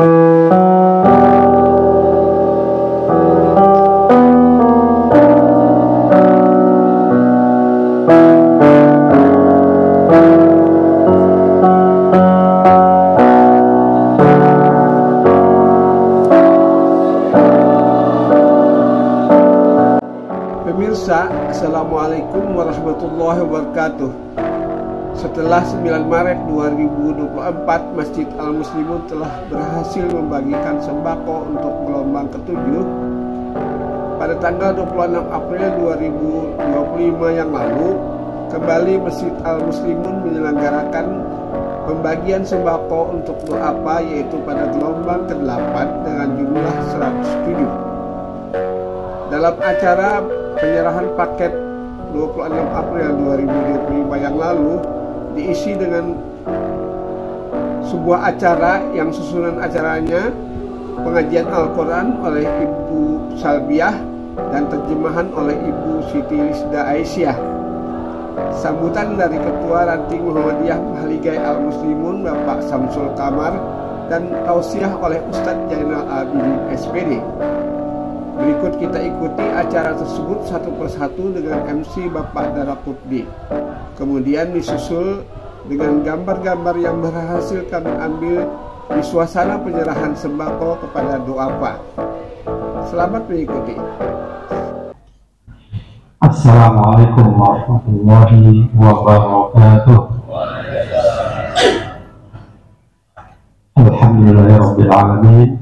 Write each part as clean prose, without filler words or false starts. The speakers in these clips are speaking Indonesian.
Pemirsa, Assalamualaikum warahmatullahi wabarakatuh. Setelah 9 Maret 2024, Masjid Al-Muslimun telah berhasil membagikan sembako untuk gelombang ke-7 pada tanggal 26 April 2025 yang lalu. Kembali Masjid Al-Muslimun menyelenggarakan pembagian sembako untuk du'afa, yaitu pada gelombang ke-8 dengan jumlah 107. Dalam acara penyerahan paket 26 April 2025 yang lalu diisi dengan sebuah acara yang susunan acaranya pengajian Al-Quran oleh Ibu Salbiah dan terjemahan oleh Ibu Siti Lisda Aisyah. Sambutan dari Ketua Ranting Muhammadiyah Mahligai Al-Muslimun Bapak Samsul Kamar dan tausiah oleh Ustadz Jainal Abidin SPD. Berikut kita ikuti acara tersebut satu persatu dengan MC Bapak Darakutni. Kemudian disusul dengan gambar-gambar yang berhasil kami ambil di suasana penyerahan sembako kepada du'afa. Selamat mengikuti. Assalamualaikum warahmatullahi wabarakatuh. Alhamdulillahirabbil alamin.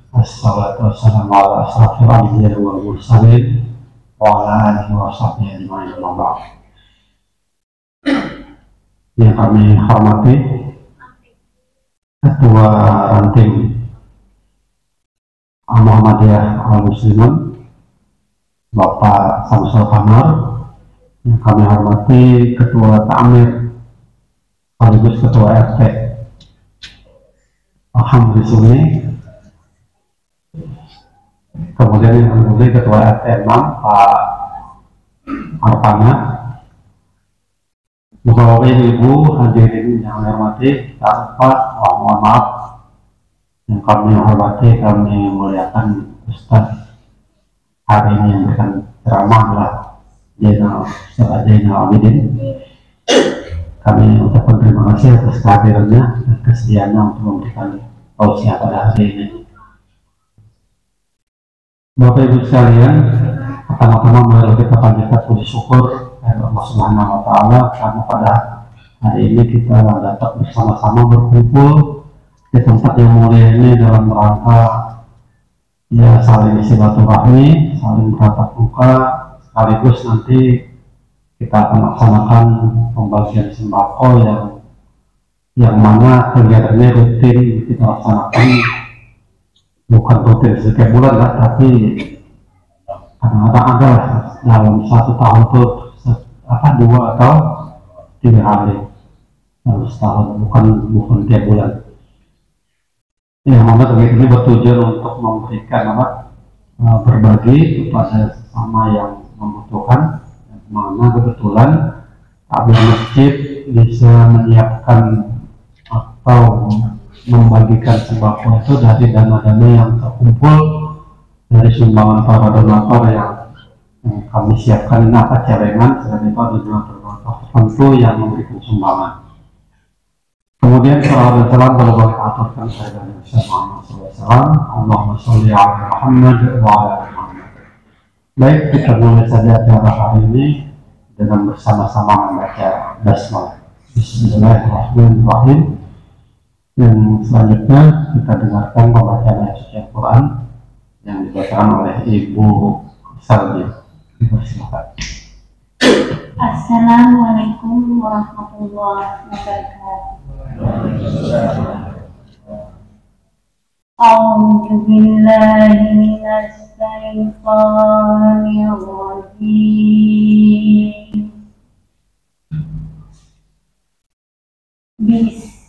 Assalatu wassalamu ala asrafil anbiya'i wal mursalin wa ala alihi wa sahbihi ajma'in, amma ba'd. Yang kami hormati Ketua Ranting Muhammadiyah Al-Muslimun Bapak Samsul Kamar, yang kami hormati Ketua Ta'mir sekaligus Ketua RT Alhamdulillah, kemudian yang kemudian Ketua RT 6 Pak Arpana, Bapak Ibu hadirin yang saya hormati, tak lupa mohon maaf yang kami hormati, kami muliakan Ustaz hari ini yang akan ceramah adalah Ustaz Jainal Abidin. Kami ucapkan terima kasih atas kehadirannya dan kesediaannya untuk memberikan tausiah pada hari ini. Bapak Ibu sekalian, pertama-tama mari kita panjatkan puji syukur kepada Allah Subhanahu wa Ta'ala karena pada hari ini kita dapat bersama-sama berkumpul di tempat yang mulia ini dalam rangka ya saling silaturahmi, saling bertatap muka, sekaligus nanti kita akan laksanakan pembagian sembako yang mana kegiatannya rutin kita laksanakan. Bukan rutin setiap bulan lah, tapi kadang-kadang ada dalam satu tahun itu 2 atau 3 hari dalam setahun, bukan tiap bulan. Yang mana kegiatan ini bertujuan untuk memberikan berbagi kepada sesama yang membutuhkan, mana kebetulan tabir masjid bisa menyiapkan atau membagikan sembako itu dari dana-dana yang terkumpul dari sumbangan para donatur yang kami siapkan celengan, selain itu ada donatur tertentu yang memberikan sumbangan. Kemudian salam dan salam kalau boleh aturkan saya dari Muhammad SAW. Allahumma sholli ala Muhammad wa ala ali Muhammad. Baik, kita mulai saja acara hari ini dengan bersama-sama membaca basmalah. Bismillahirrahmanirrahim. Dan selanjutnya kita dengarkan pembacaan ayat suci Al-Quran yang dibacakan oleh Ibu Salbiah. Silakan. Assalamualaikum warahmatullahi wabarakatuh. A'udzu billahi minasy syaithanir rajim. Bismillahirrahmanirrahim.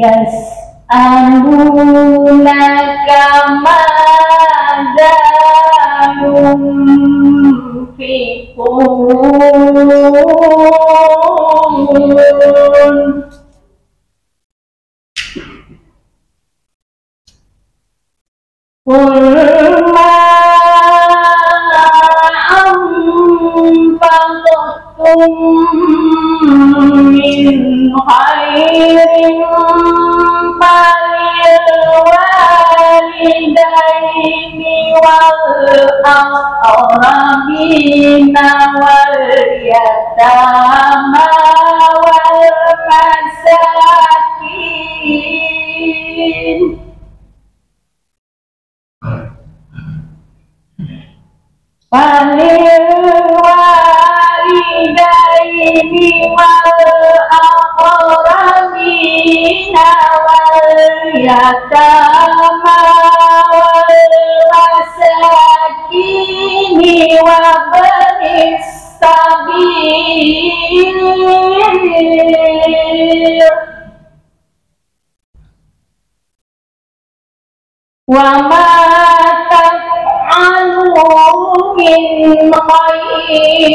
yas'alunaka madza yunfiqun. Qul ma anfaqtum min khairin falil walidaini wal aqrabina wal yatama wal masakin. Falil walidaini wal aqrabina wal yatama wal masakini wa ibnis sabil wa ma min khair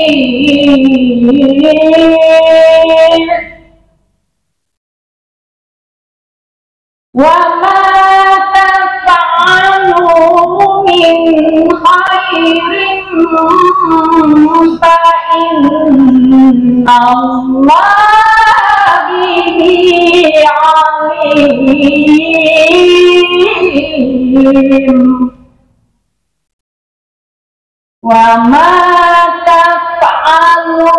wa ma taf'alu min khairin fa inna Allaha bihi alim. Wa ma taf'alu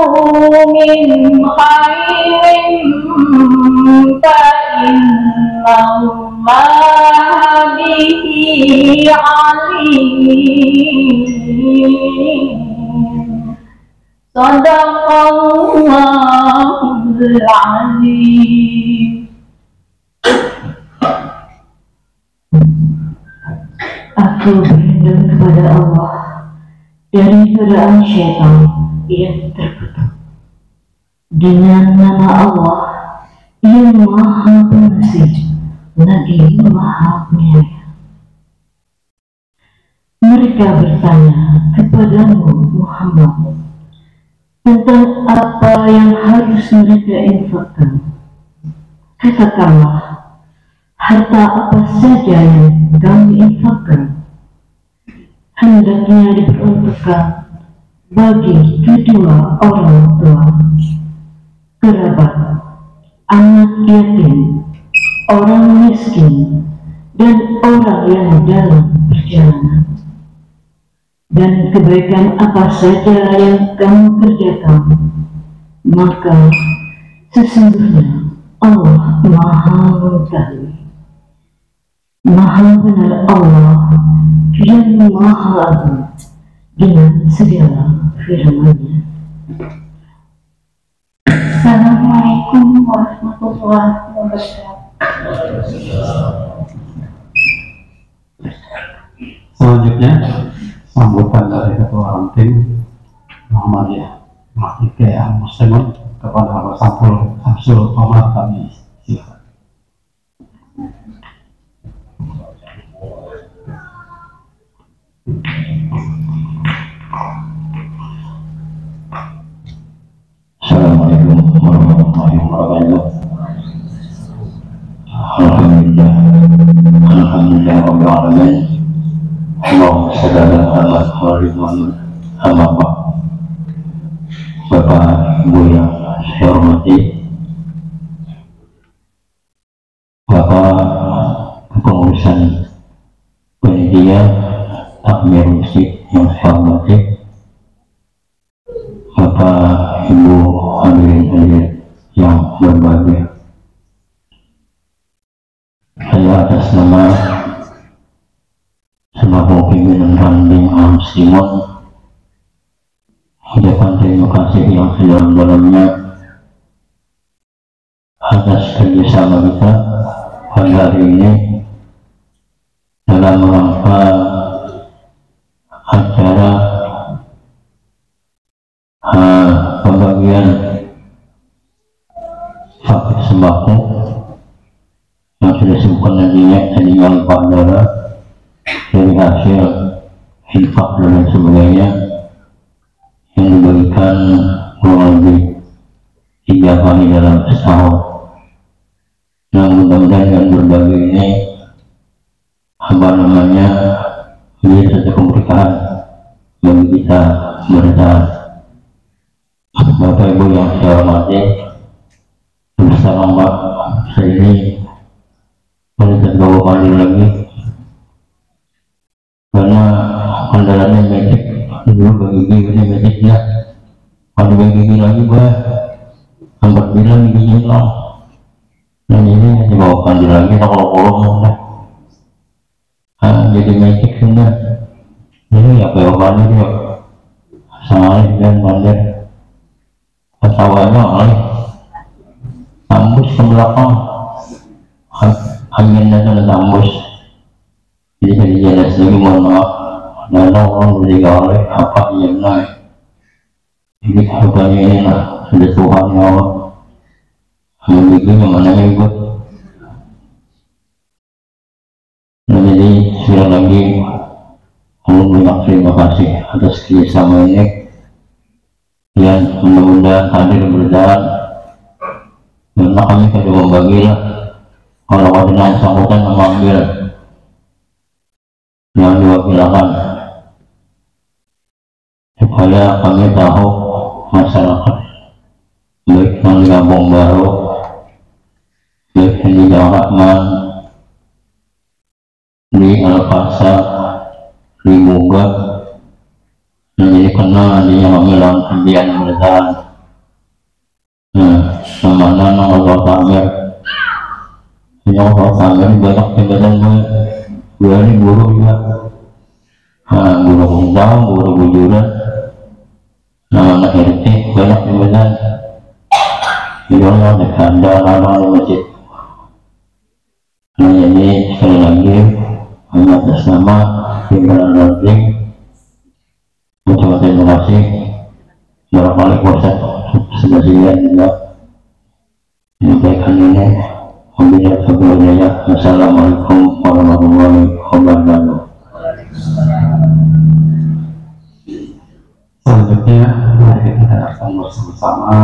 min khairin fa inna Allaha bihi alim. Shadaqallahul azim. Aku berlindung kepada Allah dari godaan syaitan yang terkutuk. Dengan nama Allah yang Maha Pengasih lagi Maha Penyayang. Mereka bertanya kepadamu Muhammad tentang apa yang harus mereka infakkan. Katakanlah, harta apa saja yang kami infakkan hendaknya diperuntukkan bagi kedua orang tua, kerabat, anak yatim, orang miskin, dan orang yang dalam perjalanan. Dan kebaikan apa saja yang kamu kerjakan, maka sesungguhnya Allah Maha Mengetahui. Maha benar Allah yang Maha Agung dengan segala firman-Nya. Assalamualaikum warahmatullahi wabarakatuh. Selanjutnya sambutan dari Ketua Ranting Muhammadiyah Mahkamah Muslimun kepada Bapak Samsul Omar, kami silakan. Assalamualaikum warahmatullahi wabarakatuh. Alhamdulillah rabbil alamin. Allahumma shalli ala Muhammad amma ba'd. Bapak Ibu yang saya hormati, Bapak kepengurusan panitia takmir masjid yang saya hormati, Bapak Ibu hadirin yang berbahagia, saya atas nama sebagai pimpinan Ranting Al-Muslimun ucapan terima kasih yang sedalam-dalamnya atas kerjasama kita pada hari ini dalam rangka acara pembagian paket sembako disebutkan nantinya lipat darah dari hasil infak dan sebagainya yang dibagikan kurang lebih 3 kali dalam setahun. Nah, mudah-mudahan dengan berbagi ini menjadi satu keberkahan bagi kita berjalan. Bapak Ibu yang saya hormati, bersama Mbak saya ini kita bawa kali lagi karena kendalanya medik dulu bagi gigi mediknya kalau bagi gigi lagi sempat bilang giginya hilang dan ini dibawa kali lagi kalau kolom jadi medik sudah ini ya bawa kali dia salah dan bandar ketawanya oleh tembus ke belakang angin dan tembus jadi jelas lagi mohon maaf dan orang berdikari apa yang naik ini kehidupannya ini lah sudah Tuhan ya Allah yang mana yang ikut. Nah, jadi sekali lagi banyak terima kasih atas kerjasama ini yang mudah-mudahan hadir berjalan karena kami sudah membagilah kalau ada yang sangkutan mengambil yang diwakilkan supaya kami tahu masyarakat baik yang di Kampung Baru, baik yang di Jalan Rahman, di Al-Pasar, di Bunga, menjadi kenal adanya pemilihan pembiayaan berjalan. Sama Allah Ta'ala ini Allah Ta'ala banyak jabatan gue ini guru juga guru undang, guru bujuran anak RT banyak jabatan di Allah ada kanda lama di masjid. Nah, jadi sekali lagi atas nama pimpinan Ranting ucapkan terima kasih barangkali kuasa sebagian juga menyampaikan ini. Assalamualaikum warahmatullahi wabarakatuh. Selanjutnya mari kita dengarkan bersama-sama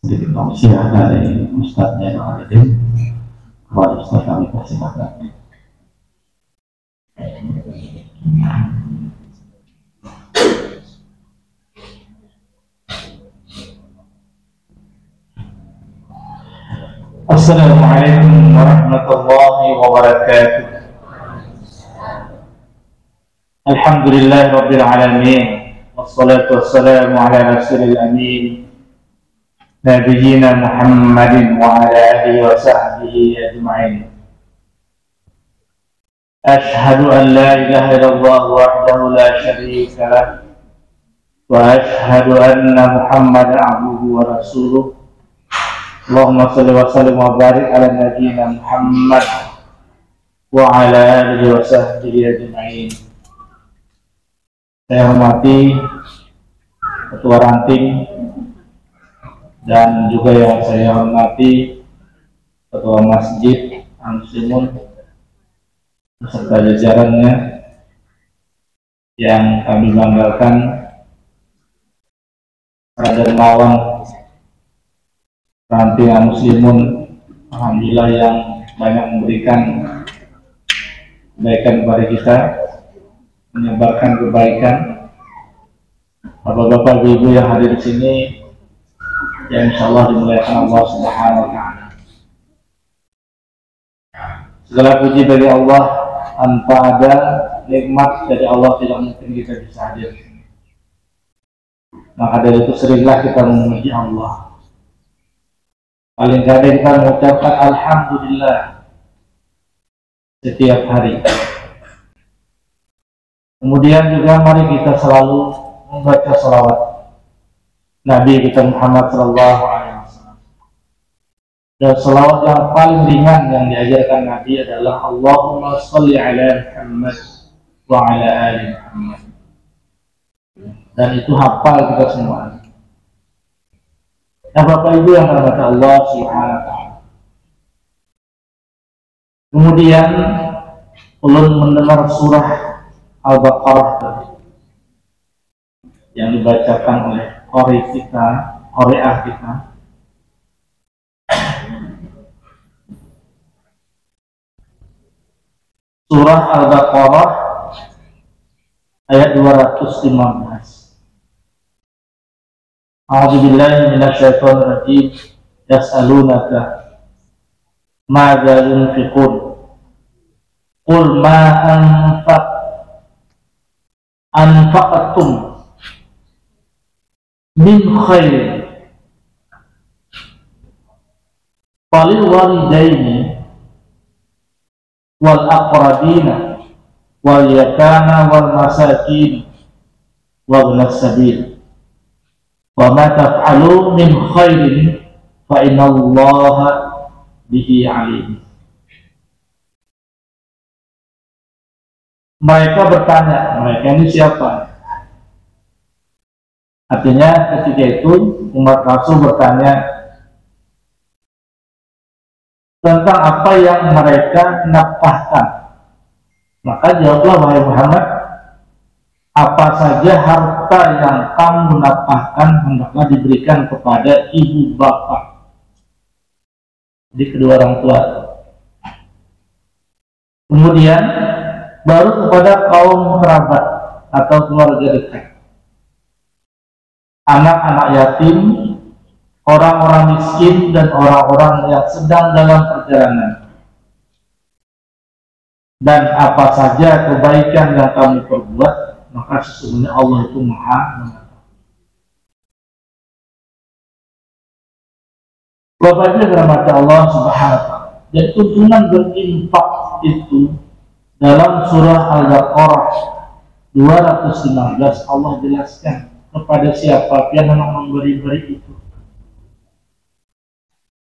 sedikit tausiah dari Ustaz Zainal Abidin kepada Ustaz kami persilakan. Assalamualaikum warahmatullahi wabarakatuh. Alhamdulillah rabbil alamin, wassalatu wassalamu ala rasulil amin, nabiyyina Muhammadin wa ala alihi wa sahbihi ajma'in. Ashhadu an la ilaha illallah wahdahu la syarika lah wa ashhadu anna Muhammadan abduhu wa rasuluh. Allahumma salli wa sallim wa barik ala nabiyyina Muhammad wa ala alihi wa sahbihi ajma'in. Saya hormati Ketua Ranting dan juga yang saya hormati Ketua Masjid Al-Muslimun beserta jajarannya yang kami banggakan, para dermawan Ranting Al-Muslimun, alhamdulillah yang banyak memberikan kebaikan kepada kita, menyebarkan kebaikan. Bapak-bapak, ibu-ibu yang hadir di sini, yang insya Allah dimuliakan Allah Subhanahu wa Ta'ala. Segala puji bagi Allah, tanpa ada nikmat dari Allah tidak mungkin kita bisa hadir. Maka dari itu seringlah kita memuji Allah. Paling kadang kita mengucapkan Alhamdulillah setiap hari. Kemudian juga mari kita selalu membaca salawat Nabi kita Muhammad SAW. Dan salawat yang paling ringan yang diajarkan Nabi adalah Allahumma sholli ala Muhammad wa ala ali Muhammad. Dan itu hafal kita semua. Nah, Bapak Ibu yang dirahmati Allah Subhanahu wa Ta'ala, Kemudian ulun mendengar surah Al-Baqarah yang dibacakan oleh qari'ah kita. Surah Al-Baqarah ayat 215. A'udzubillahi minasyaitonir rajim. Yas'alunaka madza yunfiqun. Qul ma anfaqtum min khairin falil walidaini wal aqrabina wal yatama wal masakin wa ibnas sabil wa ma taf'alu min khairin fa innallaha bihi alim. Mereka bertanya, mereka ini siapa? Artinya ketika itu umat Rasul bertanya tentang apa yang mereka nafkahkan. Maka jawablah wahai Muhammad, apa saja harta yang kamu nafkahkan hendaklah diberikan kepada ibu bapak, jadi kedua orang tua. Kemudian baru kepada kaum kerabat atau keluarga dekat, anak-anak yatim, orang-orang miskin, dan orang-orang yang sedang dalam perjalanan. Dan apa saja kebaikan yang kamu perbuat, maka sesungguhnya Allah itu Maha mengetahui. Bapak Ibu dirahmati Allah Subhanahu wa Ta'ala. Dan tuntunan berinfak itu dalam surah Al-Baqarah 215 Allah jelaskan kepada siapa yang memberi itu.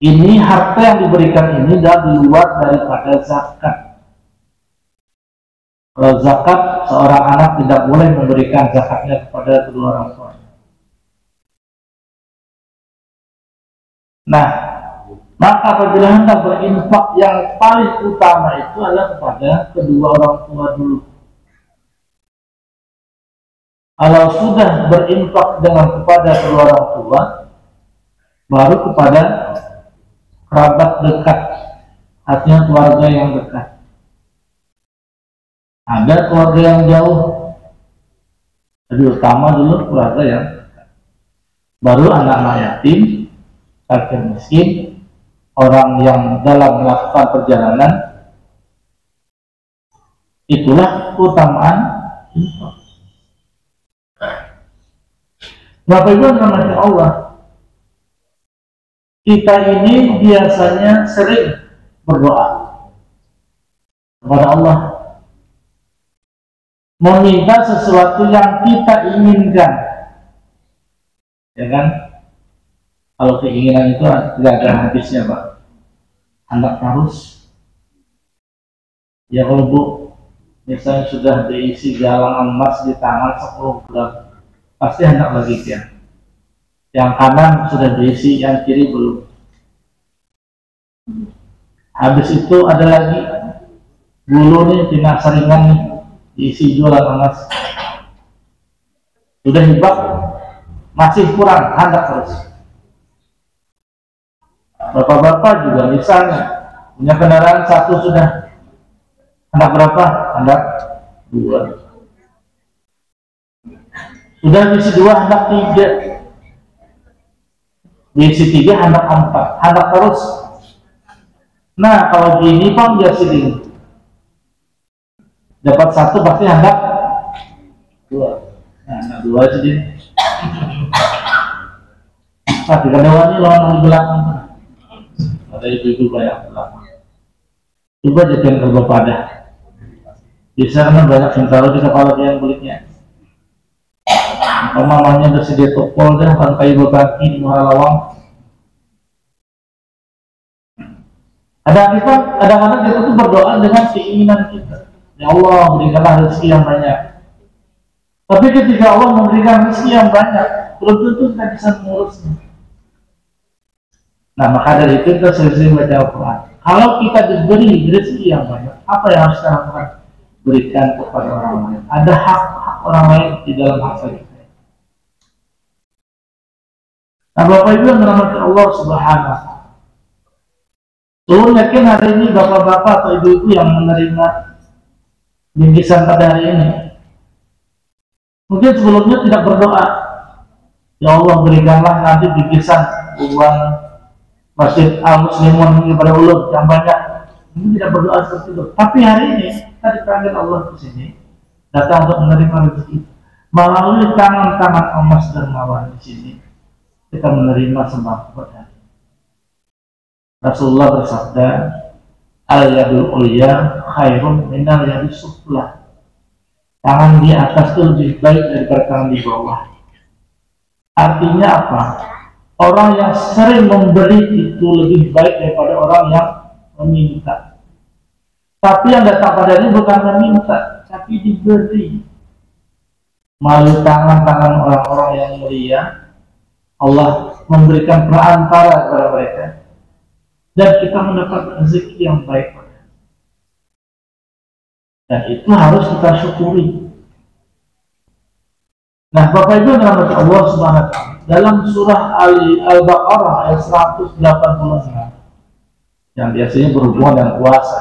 Ini harta yang diberikan ini adalah di luar daripada zakat. Kalau zakat, seorang anak tidak boleh memberikan zakatnya kepada kedua orang tua. Nah, maka apabila hendak berinfak, yang paling utama itu adalah kepada kedua orang tua dulu. Kalau sudah berinfak dengan kepada kedua orang tua, baru kepada kerabat dekat, artinya keluarga yang dekat. Ada keluarga yang jauh, jadi utama dulu keluarga yang dekat. Baru anak-anak yatim, fakir miskin, orang yang dalam melakukan perjalanan. Itulah keutamaan infak. Bapak Ibu namanya Allah, kita ini biasanya sering berdoa kepada Allah, meminta sesuatu yang kita inginkan, ya kan? Kalau keinginan itu tidak ada habisnya, Pak. Hendak terus. Ya kalau Bu, misalnya sudah diisi galang emas di tangan 10 gram, pasti hendak lagi ya. Yang kanan sudah diisi, yang kiri belum. Habis itu ada lagi bulu nih, tina saringan nih, diisi jualan emas. Sudah hibak, masih kurang, hendak terus. Bapak-bapak juga misalnya punya kendaraan satu sudah, hendak berapa? Hendak 2. Sudah diisi 2, hendak 3. Diisi 3, hendak 4. Hendak terus. Nah, kalau gini Bang biasa ini dapat 1 pasti hendak 2. Nah, hendak 2 jadi. Tapi kadang-kadang ini lawan di belakang. Ada ibu-ibu banyak belakang. Coba jadikan kerja pada. Bisa karena banyak yang taruh di kepala dia yang kulitnya. Kalau mamanya bersedia topol dah, pantai berkaki di Muara Lawang. Kadang-kadang kita tuh berdoa dengan keinginan kita. Ya Allah, berikanlah rezeki yang banyak. Tapi ketika Allah memberikan rezeki yang banyak, belum tentu kita bisa mengurusnya. Nah, maka dari itu kita sering-sering baca Al-Quran. Kalau kita diberi rezeki yang banyak, apa yang harus kita lakukan? Berikan kepada orang lain. Ada hak-hak orang lain di dalam hak kita. Nah, Bapak Ibu yang dirahmati Allah Subhanahu wa Ta'ala, saya yakin hari ini bapak-bapak atau ibu-ibu yang menerima bingkisan pada hari ini, mungkin sebelumnya tidak berdoa, ya Allah berikanlah nanti bingkisan uang Masjid Al-Muslimun kepada ulun yang banyak. Ini tidak berdoa seperti itu. Tapi hari ini kita dipanggil Allah ke sini, datang untuk menerima rezeki melalui tangan-tangan emas dermawan di sini. Kita menerima sembako pada Rasulullah bersabda, al-yadul ulya khairun minal yadis sufla. Tangan di atas itu lebih baik daripada tangan di bawah. Artinya apa? Orang yang sering memberi itu lebih baik daripada orang yang meminta. Tapi yang datang pada ini bukan meminta, tapi diberi. Melalui tangan-tangan orang-orang yang mulia, Allah memberikan perantara kepada mereka, dan kita mendapat rezeki yang baik. Dan itu harus kita syukuri. Nah, Bapak Ibu yang dirahmati Allah Subhanahu wa Ta'ala, dalam surah Al-Baqarah ayat 186 yang biasanya berhubungan dengan puasa.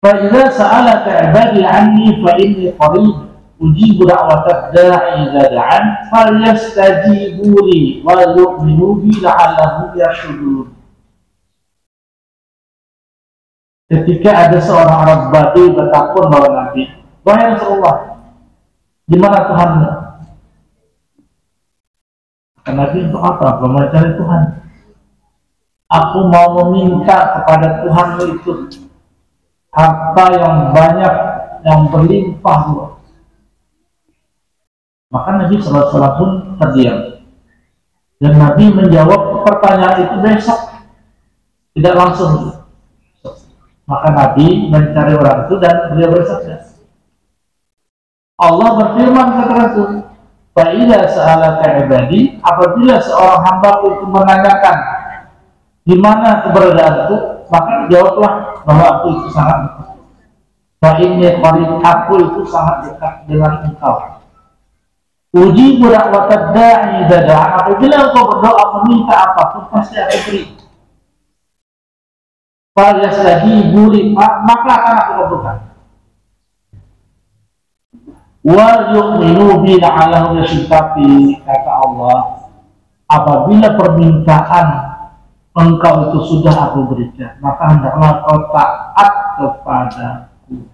Fa idza sa'alaka 'ibadi 'anni fa inni qarib ujibu da'watad da'i idza da'an falyastajibu li wa yu'minu bi la'allahum yarshudun. Ketika ada seorang Arab Badui bertakun bahwa Nabi, wahai Rasulullah, di mana Tuhanmu? Nabi, untuk apa? Mencari Tuhan. Aku mau meminta kepada Tuhanmu itu harta yang banyak, yang berlimpah ruah. Maka Nabi SAW pun terdiam. Dan Nabi menjawab pertanyaan itu besok, tidak langsung. Maka Nabi mencari orang itu dan beliau bersabda, Allah berfirman kepada Rasul, fa idza sa'alaka 'ibadi, apabila seorang hamba itu menanyakan di mana keberadaanku, maka jawablah bahwa aku itu sangat dekat. Fa inni qarib, aku itu sangat dekat dengan engkau. Ujibu da'watad da'i idza da'a, apabila engkau berdoa meminta apapun pasti aku beri. Fa yastajibu li, maka akan aku kabulkan. Wa yu'minu bi la'allahum yarshudun, kata Allah, apabila permintaan engkau itu sudah aku berikan, maka hendaklah kau taat kepadaku.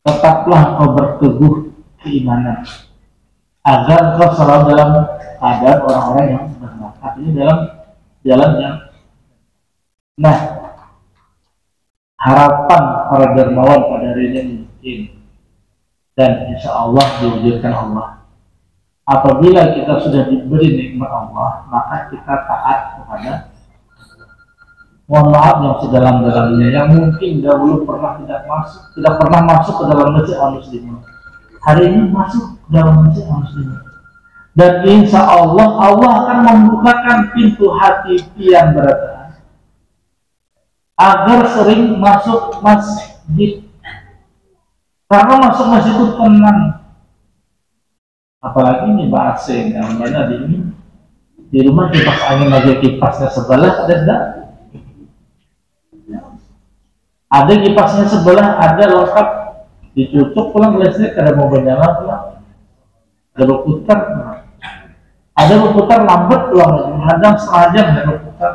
Tetaplah kau berteguh keimanan, agar kau selalu dalam keadaan orang-orang yang benar. Artinya dalam jalan yang, nah, harapan para dermawan pada hari ini mungkin, dan insya Allah diwujudkan Allah. Apabila kita sudah diberi nikmat Allah, maka kita taat kepada, mohon maaf yang sedalam-dalamnya, yang mungkin dahulu tidak pernah masuk ke dalam masjid Al-Muslimin, hari ini masuk ke dalam masjid Al-Muslimin. Dan insya Allah, Allah akan membukakan pintu hati yang berada agar sering masuk masjid. Karena masuk masjid itu tenang. Apalagi ini bahasa yang mana di rumah kipas angin aja kipasnya sebelah, ada enggak? Ada kipasnya sebelah, ada lengkap, dicucuk pulang listrik, ada mau bernyala pulang, ada berputar, ada berputar lambat pulang, kadang setengah jam ada berputar.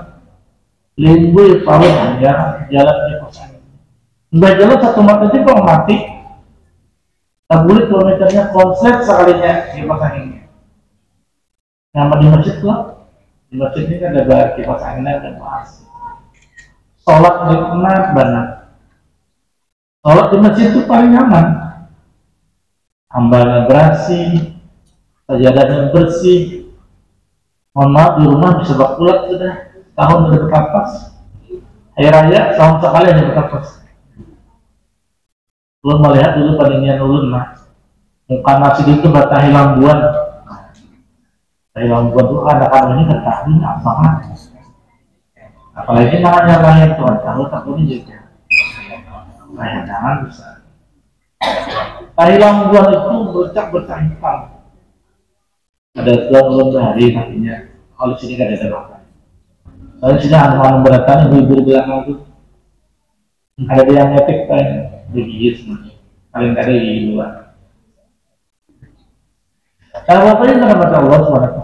Limbu paling aja jalan kipas angin. Enggak jalan satu mata aja kalau mati. Tabuli kilometernya konslet sekalinya kipas anginnya. Nama di masjid lah, di masjid ini kan ada kipas anginnya dan AC. Sholat nikmat banget. Sholat di masjid itu paling nyaman. Ambalnya bersih, sajadahnya bersih. Mohon maaf, di rumah bisa bakulat sudah tahun udah berkapas. Hari raya tahun sekali aja berkapas. Ulun melihat dulu pandingan ulun mah muka nasi itu batahi lambuan, Dari buat itu anak-anak ini ketahui apa kan? Apalagi namanya lahir Tuhan, kalau tak boleh juga. Lahir jangan bisa. Tahilang bulan itu bercak hitam. Ada telur hari nantinya. Kalau sini kan ada doa. Kalau sini anak-anak berdatang ibu-ibu bilang itu ada yang ngetik kan digigit semuanya. Paling ada gigi luar. Kalau apa yang kata Allah SWT,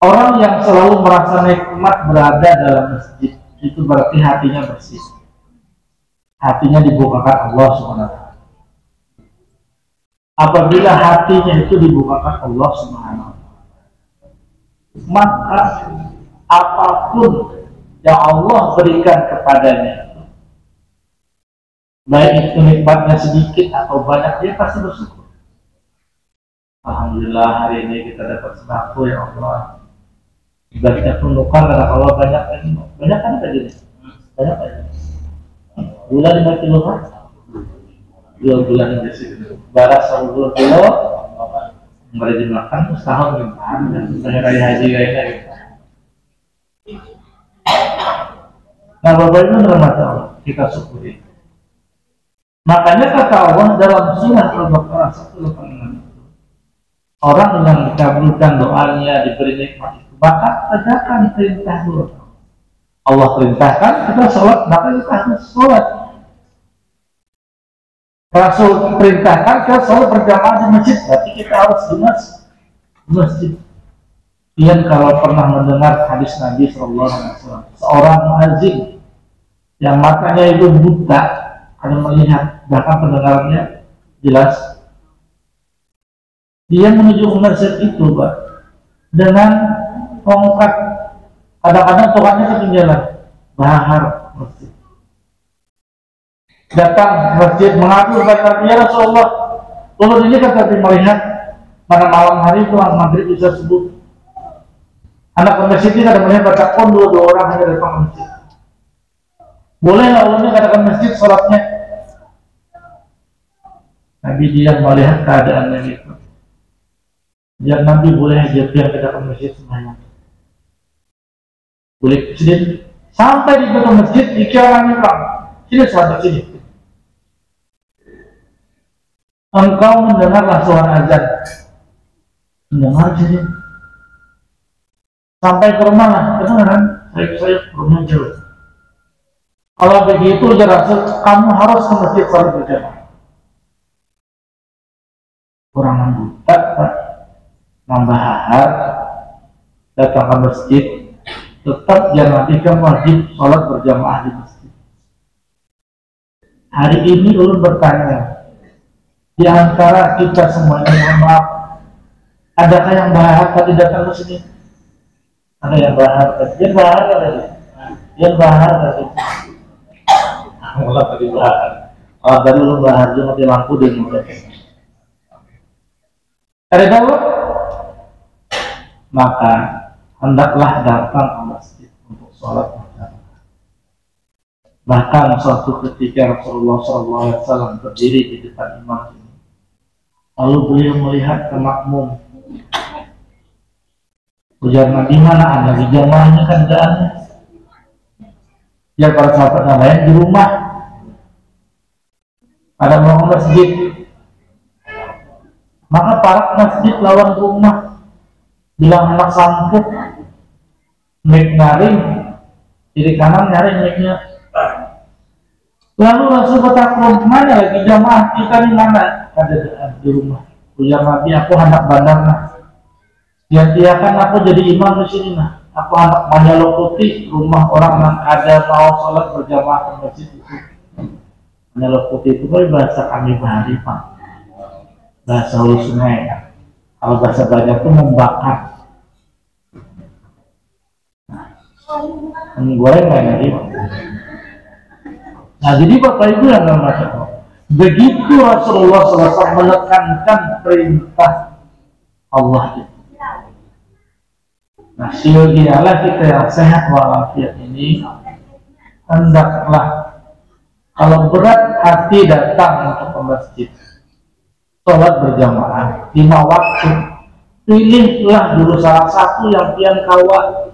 orang yang selalu merasa nikmat berada dalam masjid itu berarti hatinya bersih. Hatinya dibukakan Allah SWT. Apabila hatinya itu dibukakan Allah SWT, maka apapun yang Allah berikan kepadanya, baik itu nikmatnya sedikit atau banyak, dia pasti bersyukur. Alhamdulillah hari ini kita dapat sembako ya Allah. Ibaratnya pun nukar karena Allah banyak kan tadi, banyak aja. Bulan 5 kilo kan? 2 bulan di sini. Baras 10 kilo, nggak dimakan setahun gimana? Dan raya haji kayaknya gitu. Nah, Bapak Ibu dirahmati Allah, kita syukuri. Makanya kata Allah dalam surah Al-Baqarah 186, orang yang dikabulkan doanya, diberi nikmat itu, maka tegakkan perintah dulu. Allah perintahkan kita sholat, maka kita harus sholat. Rasul perintahkan kita sholat berjamaah di masjid, berarti kita harus di masjid. Kalian kalau pernah mendengar hadis Nabi SAW, seorang muadzin yang matanya itu buta karena melihat, bahkan pendengarannya jelas, dia menuju ke masjid itu, Pak, dengan tongkat. Kadang-kadang tongkatnya ketinggalan, bahar masjid. Datang ke masjid mengaku kata, ya Rasulullah, ulun ini kata melihat pada malam hari itu maghrib bisa subuh. Anak ke masjid ini ada melihat baca pun dua orang hanya datang ke masjid. Boleh nggak ulunnya katakan masjid sholatnya? Nabi dia melihat keadaannya itu. Dia Nabi boleh aja biar kita ke masjid semuanya. Boleh sini sampai di pintu masjid dikiranya bilang, sini sahabat sini. Engkau mendengarlah suara azan. Mendengar sini. Sampai ke rumah lah, kedengaran. Saya ke rumah jauh. Kalau begitu ya Rasul, kamu harus ke masjid salat berjamaah. Kurang buta, Pak. Nambah hahar, datang ke masjid, tetap jangan nantikan wajib sholat berjamaah di masjid. Hari ini ulun bertanya, di antara kita semuanya, mohon maaf, adakah yang bahar tadi datang ke sini? Ada yang bahar tadi? Yang bahar tadi? Yang bahar tadi? Mulai tadi bahar. Kalau tadi ulun bahar, dia mati lampu dia mulai. Ada tahu? Maka hendaklah datang ke masjid untuk sholat berjamaah. Bahkan suatu ketika Rasulullah SAW berdiri di depan imam ini, lalu beliau melihat ke makmum. Ujar Nabi, mana ada di jamaahnya kan jalannya? Ya para sahabat yang lain di rumah. Ada mau masjid. Maka para masjid lawan rumah. Bilang anak sangkut, mic nyaring, kiri kanan nyaring micnya. Lalu Rasul bertakwa, mana lagi jamaah kita di mana? Ada di rumah. Ujar Nabi, aku hendak bandar nah. Gantiakan aku jadi imam di sini nah. Aku hendak Manyalo Putih, rumah orang yang ada mau sholat berjamaah ke masjid itu. Manyalo Putih itu bahasa kami Bahari, Pak. Bahasa Hulu Sungai. Kalau bahasa banyak itu membakar. Menggoreng lagi. Nah, jadi Bapak Ibu yang bermaksud, begitu Rasulullah SAW menekankan perintah Allah itu. Nah, silalah kita yang sehat walafiat ini, hendaklah kalau berat hati datang untuk ke masjid, sholat berjamaah 5 waktu, pilihlah dulu salah satu yang pian kawan.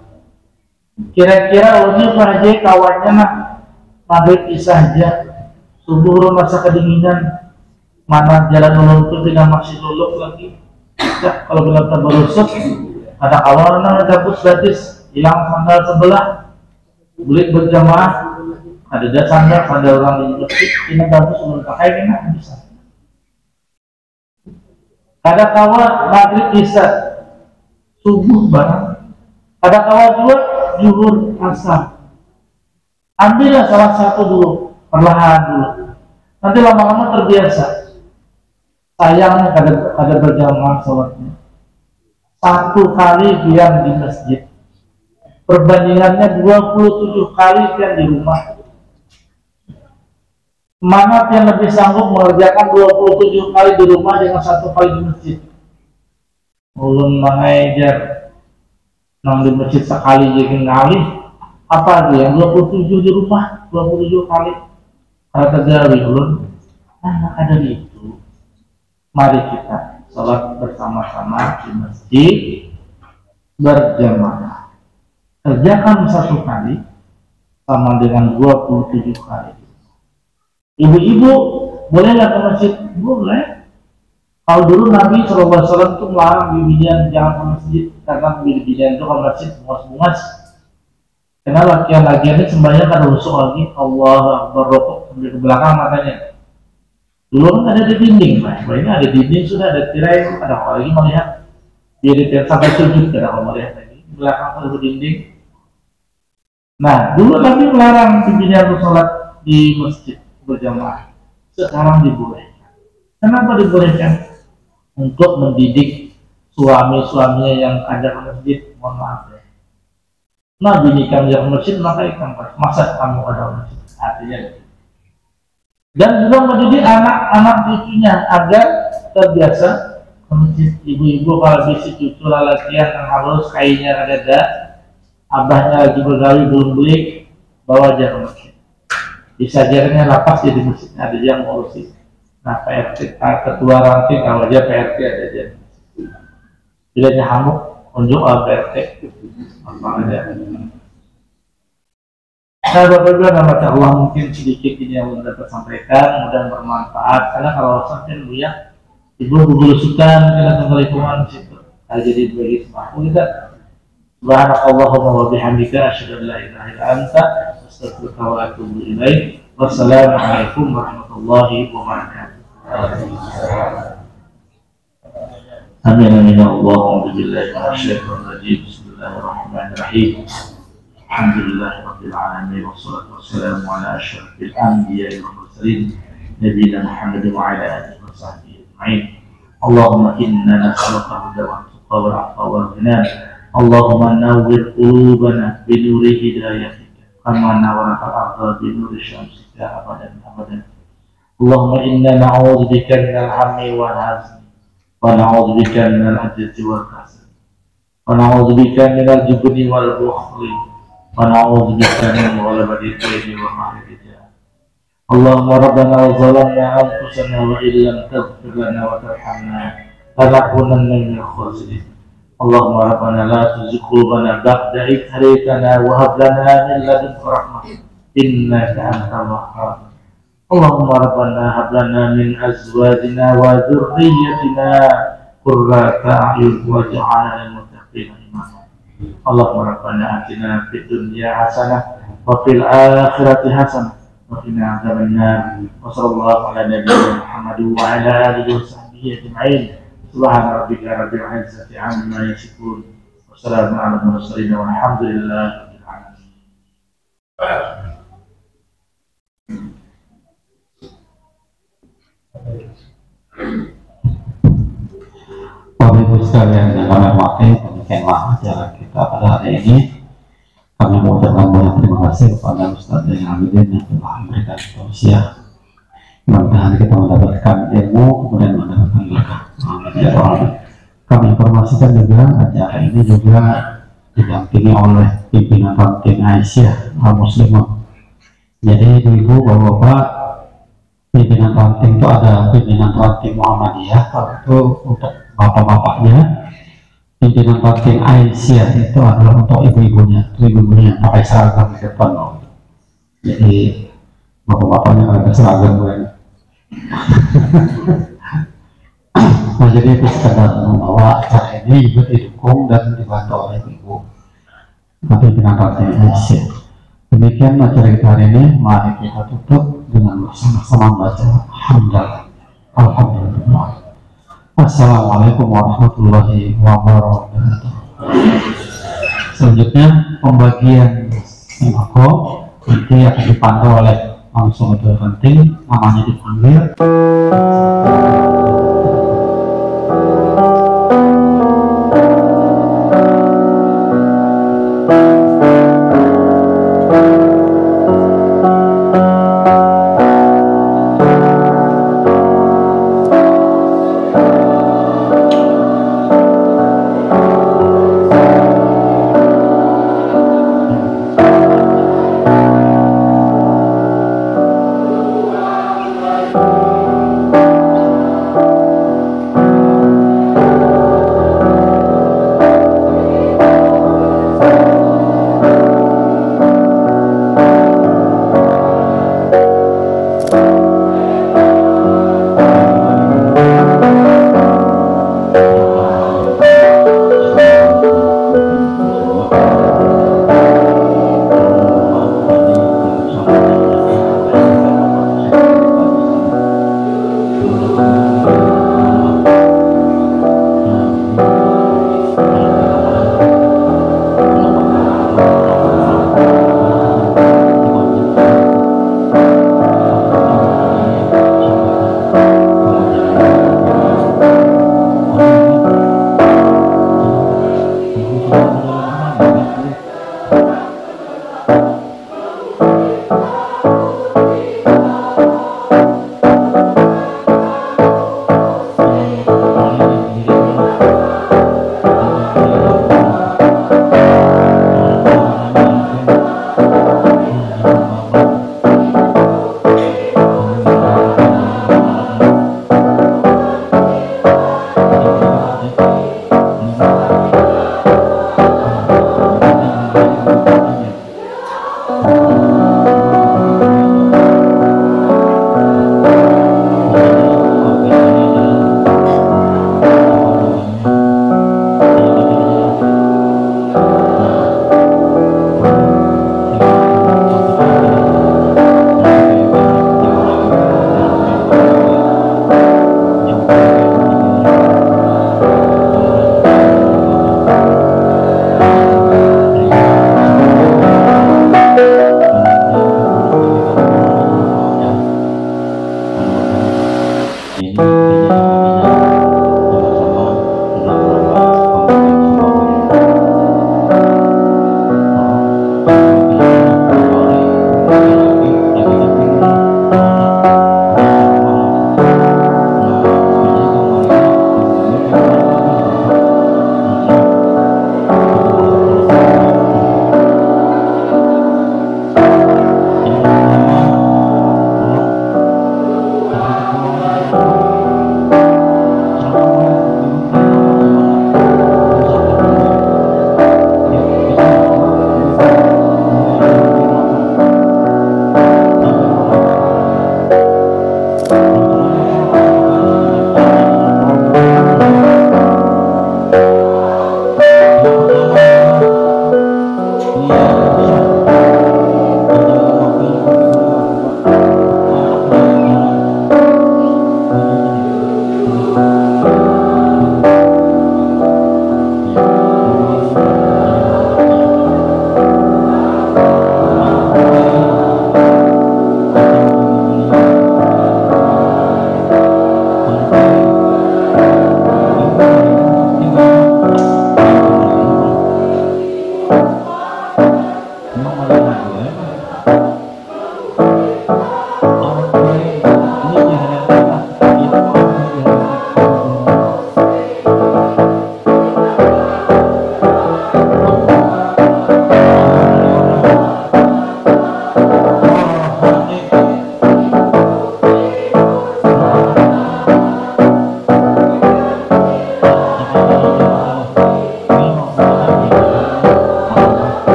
Kira-kira ulun aja kawannya nah maghrib isya aja, subuh masa kedinginan, mana jalan ulun itu tidak masih luluk lagi. Ya, kalau bilang terberusuk, ada kawan namanya gabus gratis, hilang sandal sebelah, beli berjamaah, ada sandal, ada orang di masjid, ini gabus ulun pakai gimana bisa. Ada kawan maghrib isya, subuh barang, ada kawan juga zuhur asar. Ambillah salah satu dulu, perlahan dulu. Nanti lama-lama terbiasa. Sayangnya kada berjamaah sholatnya. Satu kali diam di masjid, perbandingannya 27 kali diam di rumah. Mana yang lebih sanggup mengerjakan 27 kali di rumah dengan satu kali di masjid? Ulun mengajar nang di masjid sekali jadi ngalih, apa dia yang 27 di rumah 27 kali? Kalau terjadi ulun, nah ada itu. Mari kita sholat bersama-sama di masjid berjamaah. Kerjakan satu kali sama dengan 27 kali. Ibu-ibu boleh nggak ke masjid? Boleh. Kalau dulu Nabi SAW itu melarang bibinya jangan ke masjid karena bibinya itu ke masjid bungas-bungas. Karena laki-laki ini sembahyang kan rusuk lagi, Allah Akbar rokok sambil ke belakang matanya. Dulu kan ada di dinding, Pak. Ini ada dinding sudah ada tirai, ada apa lagi melihat dia di sampai sujud, ada apa melihat lagi di belakang ada dinding. Nah, dulu Nabi melarang bibinya untuk sholat di masjid berjamaah. Sekarang dibolehkan. Kenapa dibolehkan? Untuk mendidik suami-suaminya yang ada ke masjid. Mohon maaf ya. Nabi nikah ke masjid maka ikan masa kamu ada masjid. Artinya dan juga mendidik anak-anak cucunya agar terbiasa ke masjid. Ibu-ibu kalau bisi cucu lalakian yang halus kainnya ada, abahnya lagi bergawi belum beli, bawa aja ke masjid. Disajarnya lapas jadi masjid, ada yang ngurusi. Nah PRT ketua ranting kalau aja PRT ada aja. Bilanya hamuk unjuk PRT apa aja. Nah, Bapak Ibu nama Allah mungkin sedikit ini yang dapat sampaikan, mudah bermanfaat. Karena kalau sampai lihat ibu berusukan karena lingkungan situ, jadi bagi semua kita. Subhanakallahumma wa bihamdika asyhadu an la ilaha illa anta astaghfiruka wa atubu ilaik. Wassalamualaikum warahmatullahi wabarakatuh. Amin amin ya Allah. Alhamdulillah minasyaitonir rajim. Bismillahirrahmanirrahim. Alhamdulillahirabbil alamin wassalatu wassalamu ala asyrafil anbiya'i wal mursalin nabiyina Muhammadin wa ala alihi wa sahbihi ajma'in. Allahumma inna nas'aluka al-huda wa at-tuqa wal 'afwa wal ghina. Allahumma nawwir qulubana bi nuri hidayatika kama nawwarat al-ardha bi nuri syamsika abadan abadan. Allahumma inna na'udzubika minal hammi wal hazni wa na'udzubika minal 'ajzi wal kasal wa na'udzubika minal jubni wal bukhli ونعوذ بك من غلبة الدين وقهر الرجال. اللهم ربنا ظلمنا أنفسنا وإن لم تغفر لنا وترحمنا لنكونن من الخاسرين. اللهم ربنا لا تزغ قلوبنا بعد إذ هديتنا وهب لنا من لدنك رحمة إنك أنت الوهاب. اللهم ربنا هب لنا من أزواجنا وذريتنا قرة أعين واجعلنا للمتقين إماما. اللهم ربنا آتنا في الدنيا حسنة وفي الآخرة حسنة وقنا عذاب النار. وصلى الله على نبينا محمد وعلى آله وصحبه أجمعين. سبحان ربك رب العزة عما يصفون وسلام على المرسلين والحمد لله رب العالمين. Bapak Ibu sekalian yang kami hormati, demikianlah acara kita pada hari ini. Kami mengucapkan banyak terima kasih kepada Ustaz Zainal Abidin yang telah memberikan tausiah. Mudah-mudahan kita mendapatkan ilmu, kemudian mendapatkan berkah. Kami informasikan juga acara ini juga didampingi oleh pimpinan ranting Aisyah Al-Muslimah. Jadi ibu bapak-bapak, pimpinan ranting itu ada pimpinan ranting Muhammadiyah, kalau itu untuk bapak-bapaknya. pimpinan batin Aisyah itu adalah untuk ibu-ibunya yang pakai seragam di depan loh. Jadi bapak-bapaknya ada seragam gue. Nah jadi itu sekedar membawa acara ini juga didukung dan dibantu oleh ibu pimpinan batin Aisyah. Demikian acara kita hari ini. Mari kita tutup dengan bersama-sama membaca hamdalah. Alhamdulillah. Assalamualaikum warahmatullahi wabarakatuh. Selanjutnya pembagian sembako nanti akan dipantau oleh langsung itu penting, namanya dipanggil.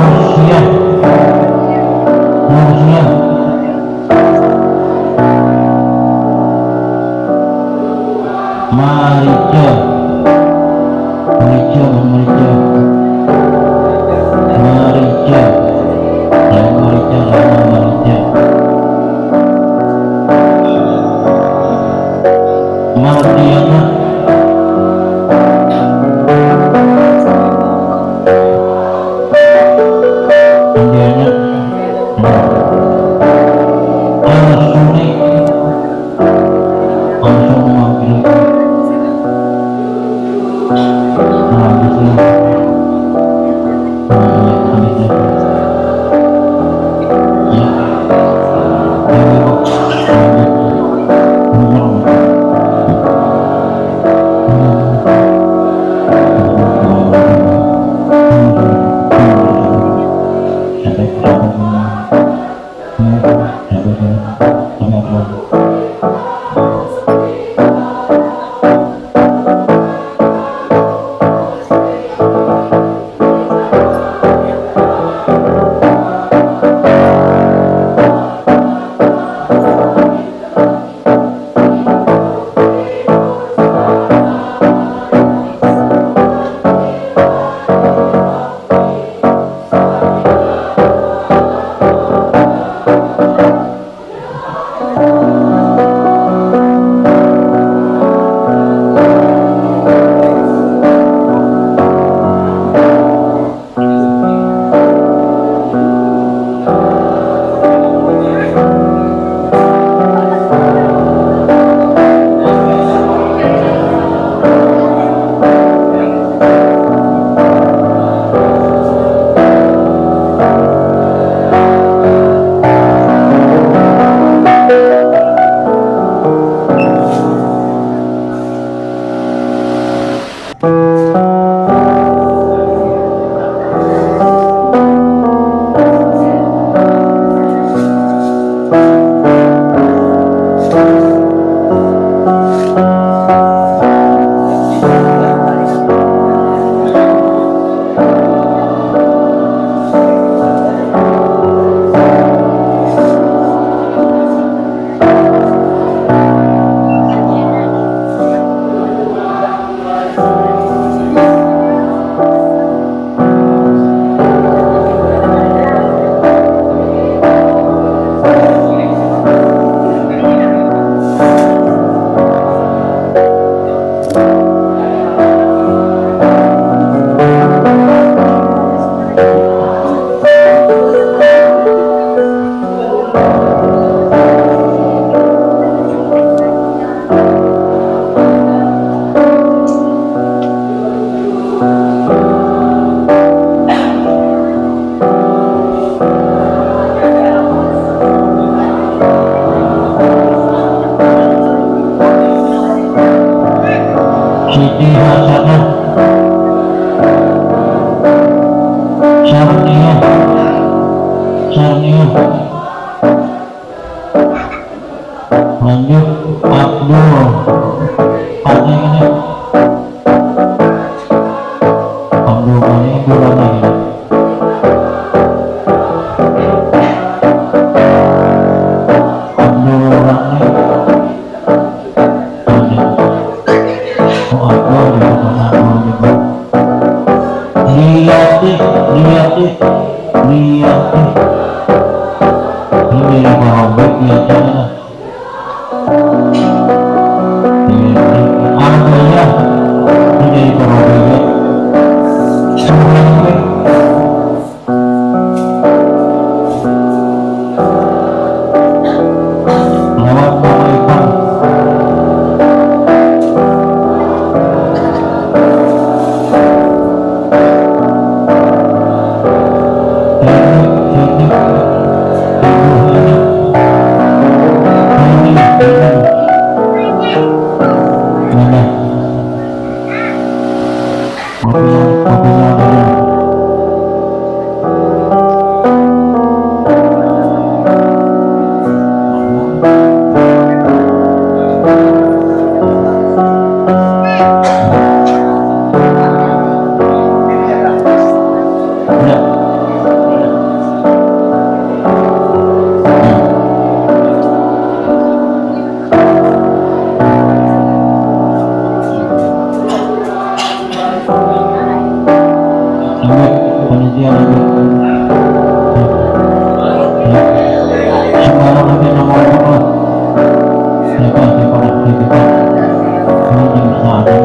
Rusia, Rusia, Marica, Marica, Marica, Marica, Marica, Marica, Mardiana, Indiana, Al-Sunni, Al-Sunni Maghrib, Siti Hasanah, Sarnia, Sarnia, lanjut Abdul, Pani ini, Abdul Pani bulan ini, Abdul Rani, Liyati, Liyati, Liyati, ini robek biasanya. Artinya ini robeknya. Semuanya. Lewat Mama Ipan. Sekarang lagi nomor apa? Siapa kita? Ini bisa ada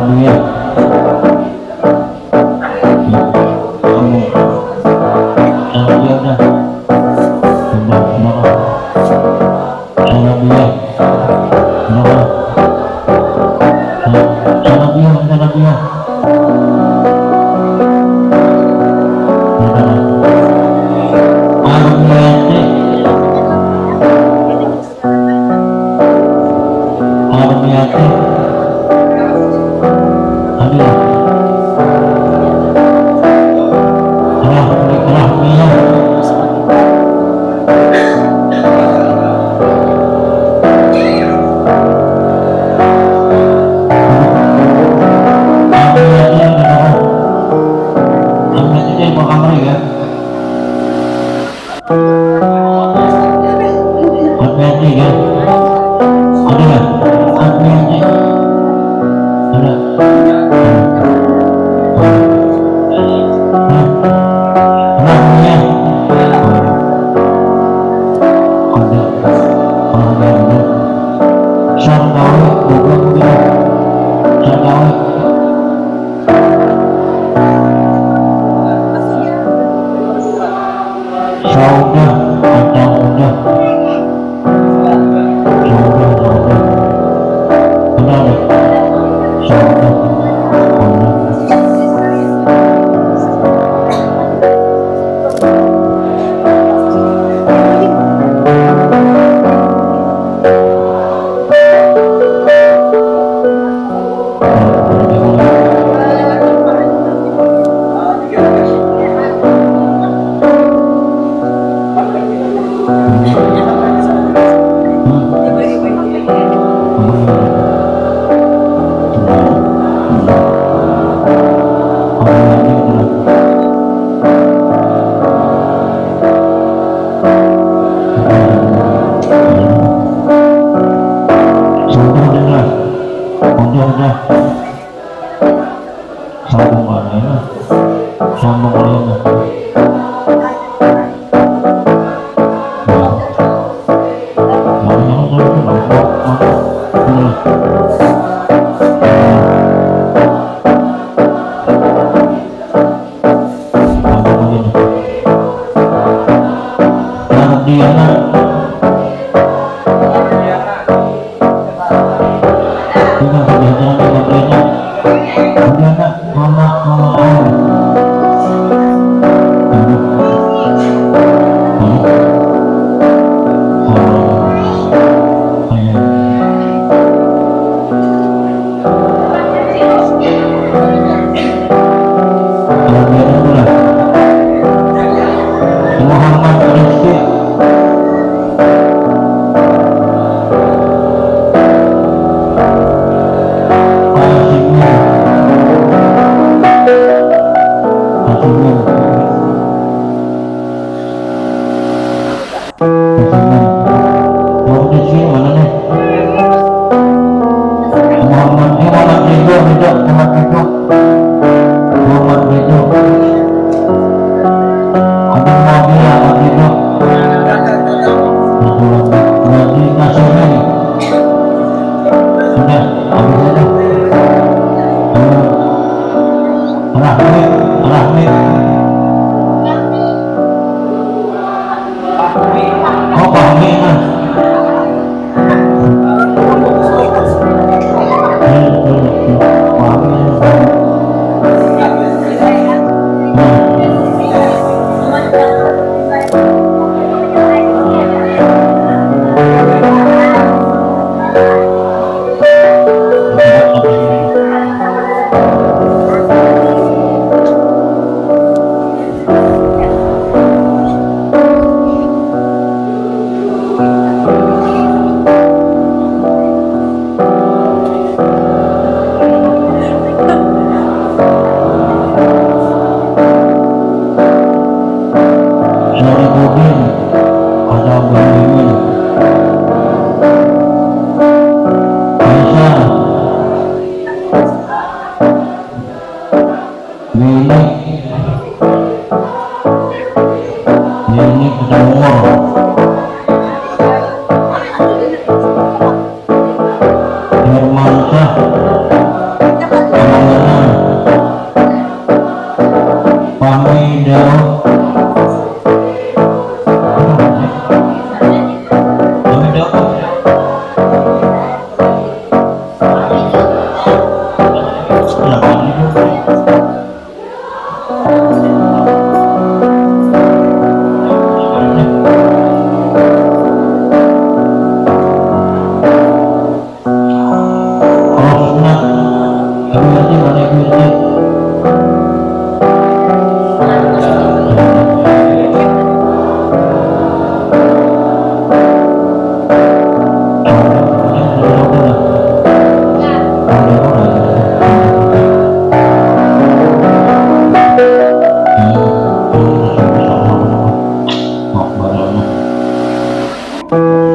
namanya. Aku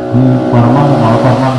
Parman, kalau Parman,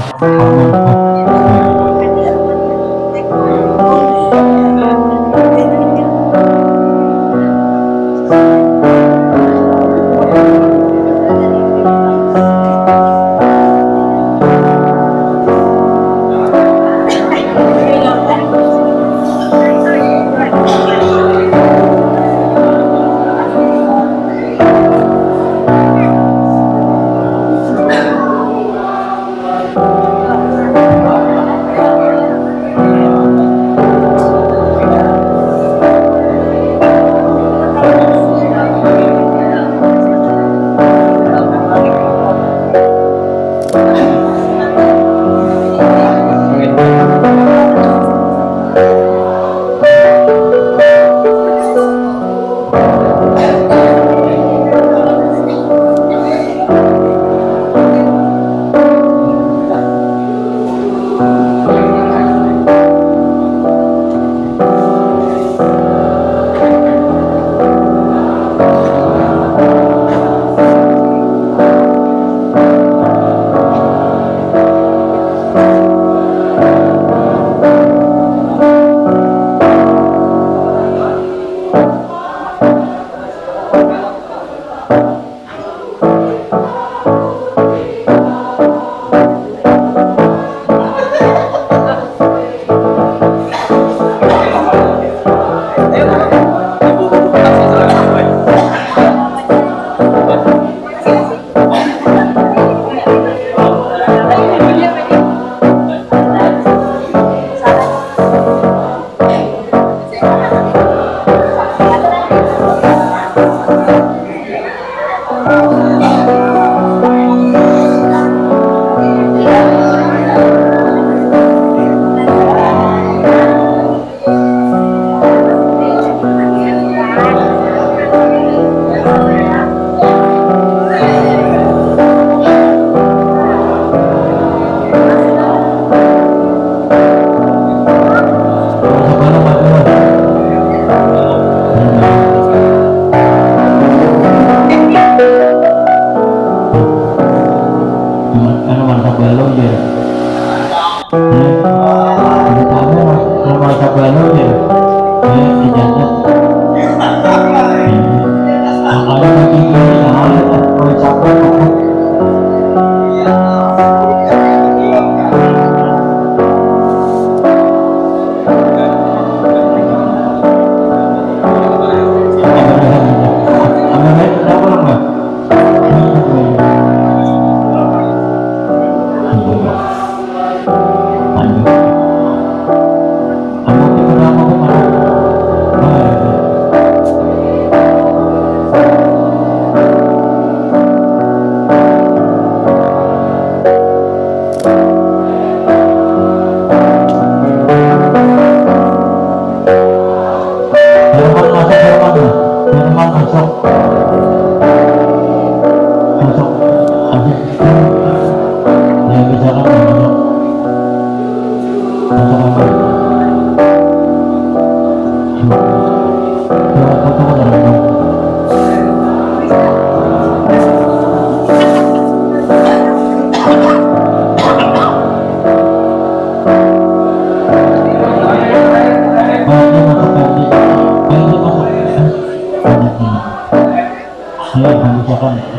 Iya, misalkan